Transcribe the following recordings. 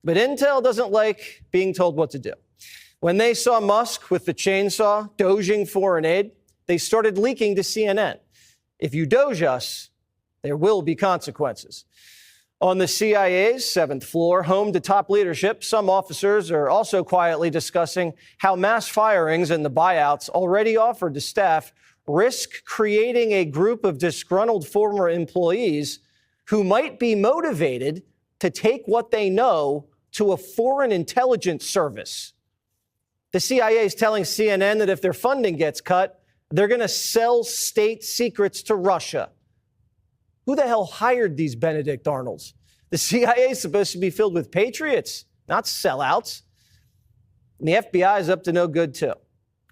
But Intel doesn't like being told what to do. When they saw Musk with the chainsaw doging foreign aid, they started leaking to CNN. If you doge us, there will be consequences. On the CIA's 7th floor, home to top leadership, some officers are also quietly discussing how mass firings and the buyouts already offered to staff risk creating a group of disgruntled former employees who might be motivated to take what they know to a foreign intelligence service. The CIA is telling CNN that if their funding gets cut, they're going to sell state secrets to Russia. Who the hell hired these Benedict Arnolds? The CIA is supposed to be filled with patriots, not sellouts. And the FBI is up to no good, too.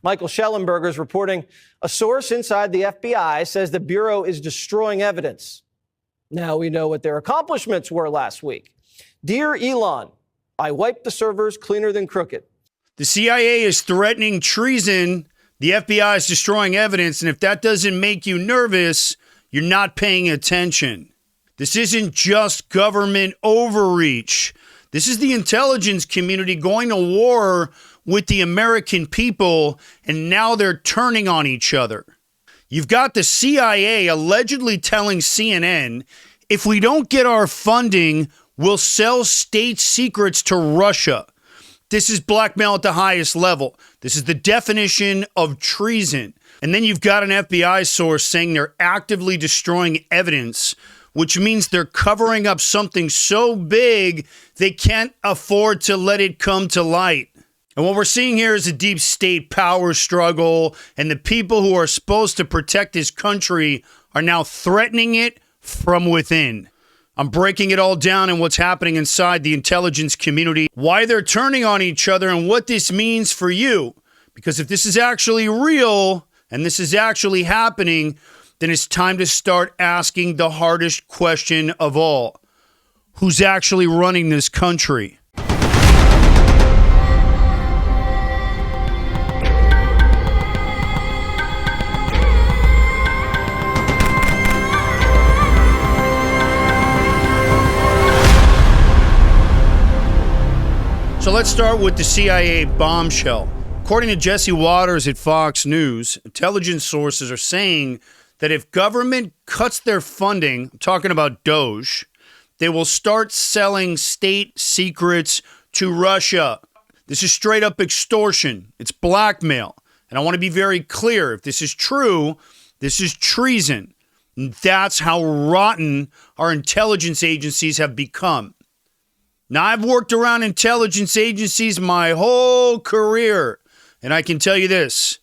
Michael Schellenberger is reporting a source inside the FBI says the Bureau is destroying evidence. Now we know what their accomplishments were last week. Dear Elon, I wiped the servers cleaner than crooked. The CIA is threatening treason. The FBI is destroying evidence. And if that doesn't make you nervous, you're not paying attention. This isn't just government overreach. This is the intelligence community going to war with the American people, and now they're turning on each other. You've got the CIA allegedly telling CNN, if we don't get our funding, we'll sell state secrets to Russia. This is blackmail at the highest level. This is the definition of treason. And then you've got an FBI source saying they're actively destroying evidence, which means they're covering up something so big they can't afford to let it come to light. And what we're seeing here is a deep state power struggle, and the people who are supposed to protect this country are now threatening it from within. I'm breaking it all down and what's happening inside the intelligence community, why they're turning on each other, and what this means for you. Because if this is actually real and this is actually happening, then it's time to start asking the hardest question of all. Who's actually running this country? So let's start with the CIA bombshell. According to Jesse Waters at Fox News, intelligence sources are saying that if government cuts their funding, I'm talking about DOGE, they will start selling state secrets to Russia. This is straight up extortion. It's blackmail. And I want to be very clear. If this is true, this is treason. And that's how rotten our intelligence agencies have become. Now, I've worked around intelligence agencies my whole career, and I can tell you this.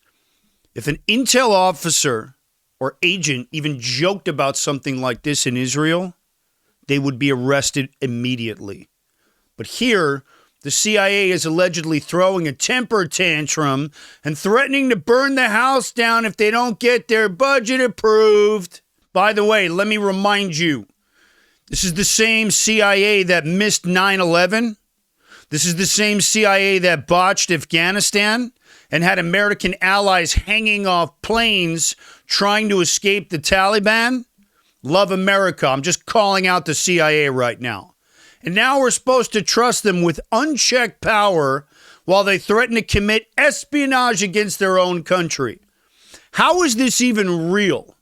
If an intel officer or agent even joked about something like this in Israel, they would be arrested immediately. But here, the CIA is allegedly throwing a temper tantrum and threatening to burn the house down if they don't get their budget approved. By the way, let me remind you, this is the same CIA that missed 9/11. This is the same CIA that botched Afghanistan and had American allies hanging off planes trying to escape the Taliban. Love America. I'm just calling out the CIA right now. And now we're supposed to trust them with unchecked power while they threaten to commit espionage against their own country. How is this even real?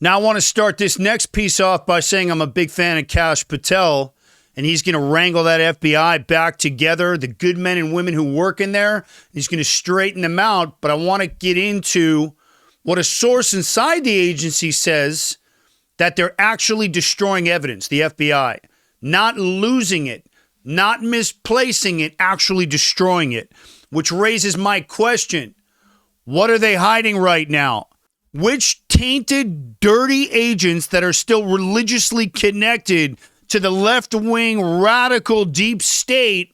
Now, I want to start this next piece off by saying I'm a big fan of Kash Patel, and he's going to wrangle that FBI back together, the good men and women who work in there. He's going to straighten them out, but I want to get into what a source inside the agency says, that they're actually destroying evidence, the FBI, not losing it, not misplacing it, actually destroying it, which raises my question. What are they hiding right now? Which tainted, dirty agents that are still religiously connected to the left-wing radical deep state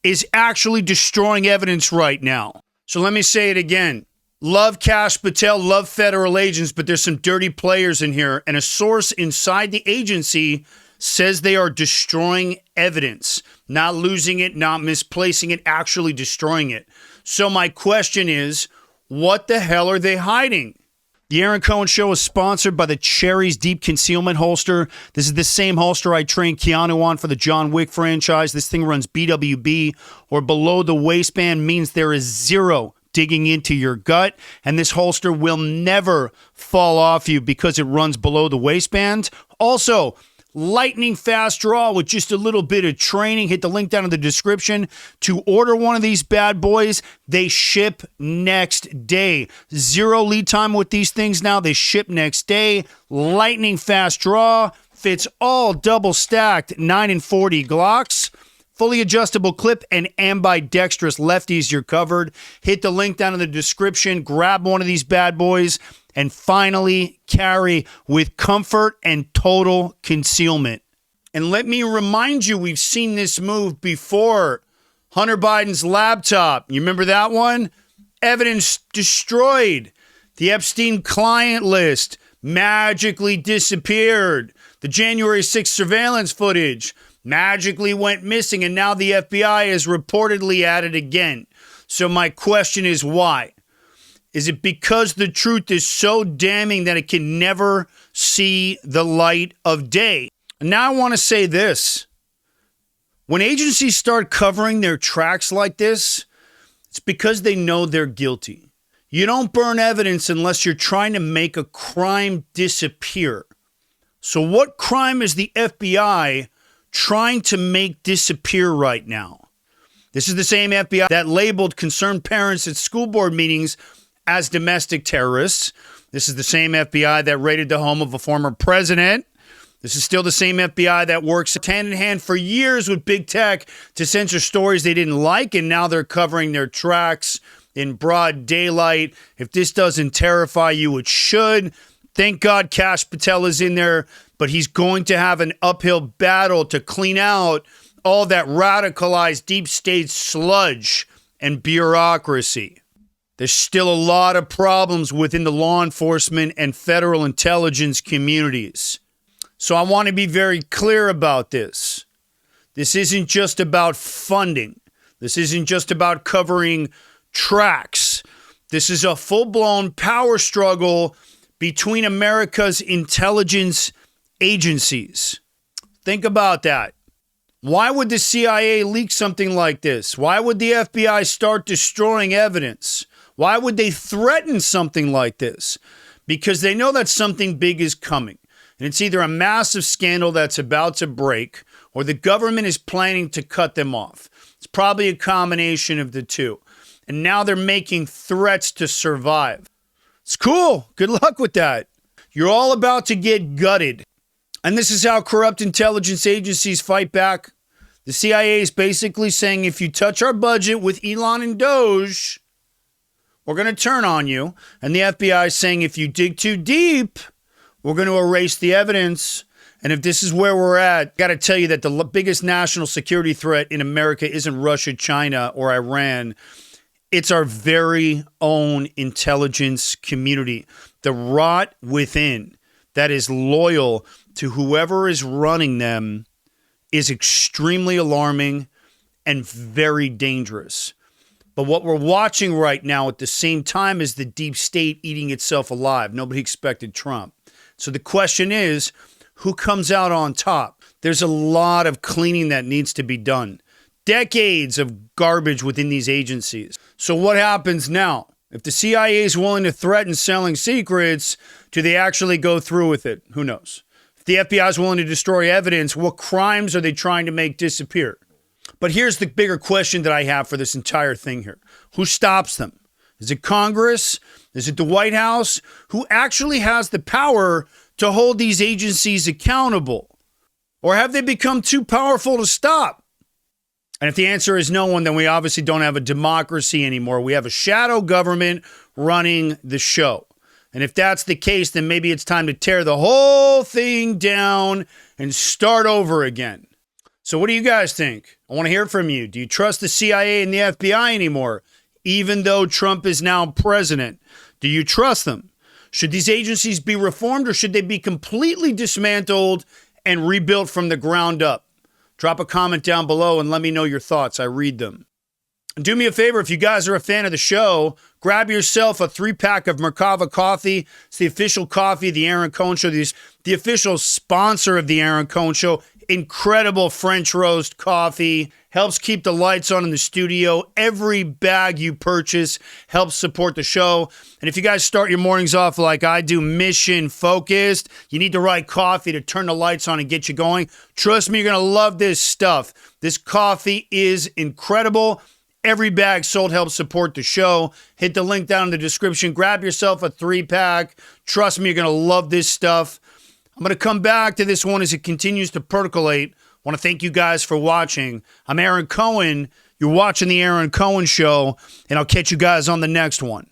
is actually destroying evidence right now? So let me say it again. Love Kash Patel, love federal agents, but there's some dirty players in here, and a source inside the agency says they are destroying evidence, not losing it, not misplacing it, actually destroying it. So my question is, what the hell are they hiding? The Aaron Cohen Show is sponsored by the Cherries Deep Concealment holster. This is the same holster I trained Keanu on for the John Wick franchise. This thing runs BWB, or below the waistband, means there is zero digging into your gut, and this holster will never fall off you because it runs below the waistband. Also, lightning fast draw with just a little bit of training. Hit the link down in the description to order one of these bad boys. They ship next day. Zero lead time with these things now. They ship next day. Lightning fast draw. Fits all double stacked 9 and 40 Glocks. Fully adjustable clip and ambidextrous lefties. You're covered. Hit the link down in the description. Grab one of these bad boys and finally carry with comfort and total concealment. And let me remind you, we've seen this move before. Hunter Biden's laptop. You remember that one? Evidence destroyed. The Epstein client list magically disappeared. The January 6th surveillance footage magically went missing, and now the FBI is reportedly at it again. So my question is why? Is it because the truth is so damning that it can never see the light of day? And now I want to say this. When agencies start covering their tracks like this, it's because they know they're guilty. You don't burn evidence unless you're trying to make a crime disappear. So what crime is the FBI trying to make disappear right now? This is the same FBI that labeled concerned parents at school board meetings as domestic terrorists. This is the same FBI that raided the home of a former president. This is still the same FBI that works hand in hand for years with big tech to censor stories they didn't like, and now they're covering their tracks in broad daylight. If this doesn't terrify you, it should. Thank God Kash Patel is in there, but he's going to have an uphill battle to clean out all that radicalized deep state sludge and bureaucracy. There's still a lot of problems within the law enforcement and federal intelligence communities. So I want to be very clear about this. This isn't just about funding. This isn't just about covering tracks. This is a full-blown power struggle between America's intelligence agencies. Think about that. Why would the CIA leak something like this? Why would the FBI start destroying evidence? Why would they threaten something like this? Because they know that something big is coming. And it's either a massive scandal that's about to break, or the government is planning to cut them off. It's probably a combination of the two. And now they're making threats to survive. It's cool. Good luck with that. You're all about to get gutted. And this is how corrupt intelligence agencies fight back. The CIA is basically saying, if you touch our budget with Elon and DOGE, we're going to turn on you. And the FBI is saying, if you dig too deep, we're going to erase the evidence. And if this is where we're at, got to tell you that the biggest national security threat in America isn't Russia, China, or Iran. It's our very own intelligence community. The rot within that is loyal to whoever is running them is extremely alarming and very dangerous. But what we're watching right now at the same time is the deep state eating itself alive. Nobody expected Trump. So the question is, who comes out on top? There's a lot of cleaning that needs to be done. Decades of garbage within these agencies. So what happens now? If the CIA is willing to threaten selling secrets, do they actually go through with it? Who knows? If the FBI is willing to destroy evidence, what crimes are they trying to make disappear? But here's the bigger question that I have for this entire thing here. Who stops them? Is it Congress? Is it the White House? Who actually has the power to hold these agencies accountable? Or have they become too powerful to stop? And if the answer is no one, then we obviously don't have a democracy anymore. We have a shadow government running the show. And if that's the case, then maybe it's time to tear the whole thing down and start over again. So what do you guys think? I want to hear from you. Do you trust the CIA and the FBI anymore, even though Trump is now president? Do you trust them? Should these agencies be reformed, or should they be completely dismantled and rebuilt from the ground up? Drop a comment down below and let me know your thoughts. I read them. Do me a favor, if you guys are a fan of the show, grab yourself a 3-pack of Merkava coffee. It's the official coffee of the Aaron Cohen Show. The official sponsor of the Aaron Cohen Show. Incredible French roast coffee. Helps keep the lights on in the studio. Every bag you purchase helps support the show. And if you guys start your mornings off like I do, mission focused, you need the right coffee to turn the lights on and get you going. Trust me, you're going to love this stuff. This coffee is incredible. Every bag sold helps support the show. Hit the link down in the description. Grab yourself a 3-pack. Trust me, you're going to love this stuff. I'm going to come back to this one as it continues to percolate. I want to thank you guys for watching. I'm Aaron Cohen. You're watching The Aaron Cohen Show, and I'll catch you guys on the next one.